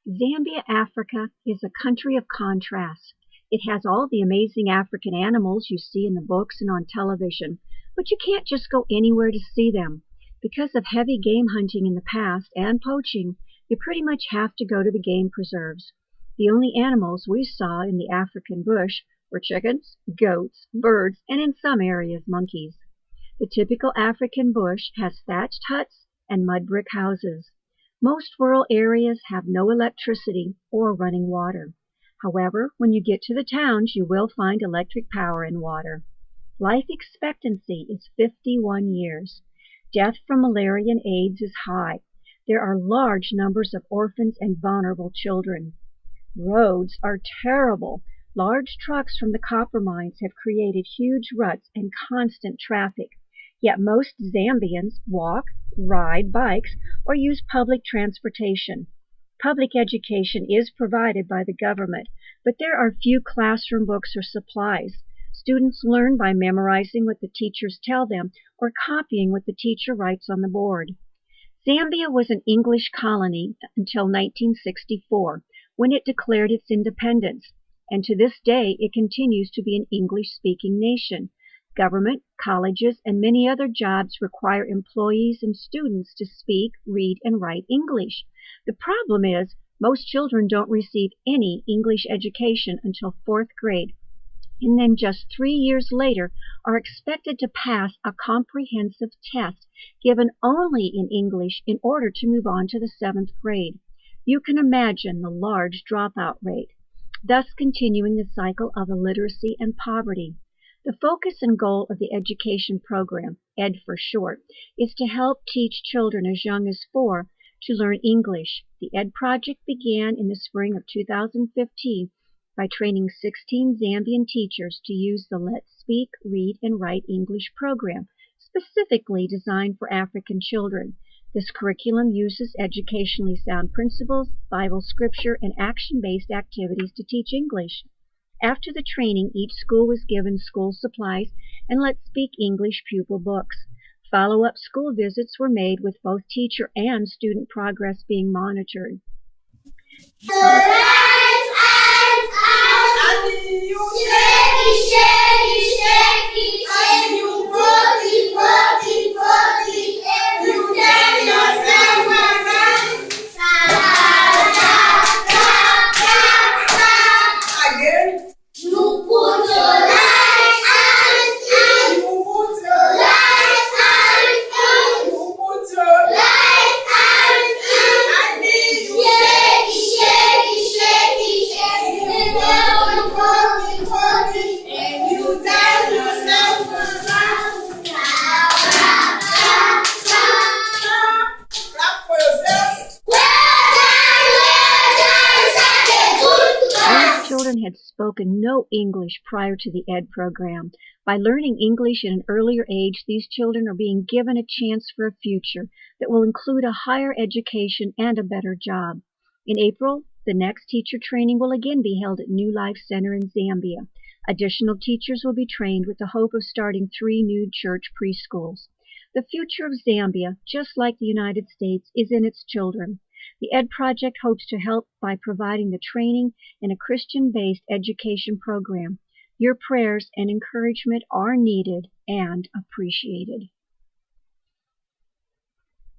Zambia, Africa is a country of contrasts. It has all the amazing African animals you see in the books and on television, but you can't just go anywhere to see them. Because of heavy game hunting in the past and poaching, you pretty much have to go to the game preserves. The only animals we saw in the African bush were chickens, goats, birds, and in some areas monkeys. The typical African bush has thatched huts and mud brick houses. Most rural areas have no electricity or running water. However, when you get to the towns, you will find electric power and water. Life expectancy is 51 years. Death from malaria and AIDS is high. There are large numbers of orphans and vulnerable children. Roads are terrible. Large trucks from the copper mines have created huge ruts and constant traffic. Yet most Zambians walk, ride bikes, or use public transportation. Public education is provided by the government, but there are few classroom books or supplies. Students learn by memorizing what the teachers tell them or copying what the teacher writes on the board. Zambia was an English colony until 1964, when it declared its independence, and to this day it continues to be an English-speaking nation. Government, colleges, and many other jobs require employees and students to speak, read, and write English. The problem is, most children don't receive any English education until 4th grade, and then just 3 years later are expected to pass a comprehensive test given only in English in order to move on to the 7th grade. You can imagine the large dropout rate, thus continuing the cycle of illiteracy and poverty. The focus and goal of the education program, ED for short, is to help teach children as young as 4 to learn English. The ED Project began in the spring of 2015 by training 16 Zambian teachers to use the Let's Speak, Read, and Write English program, specifically designed for African children. This curriculum uses educationally sound principles, Bible scripture, and action-based activities to teach English. After the training, each school was given school supplies and Let's Speak English pupil books. Follow-up school visits were made with both teacher and student progress being monitored. Children had spoken no English prior to the ED program. By learning English at an earlier age, these children are being given a chance for a future that will include a higher education and a better job. In April, the next teacher training will again be held at New Life Center in Zambia. Additional teachers will be trained with the hope of starting 3 new church preschools. The future of Zambia, just like the United States, is in its children. The ED Project hopes to help by providing the training in a Christian-based education program. Your prayers and encouragement are needed and appreciated.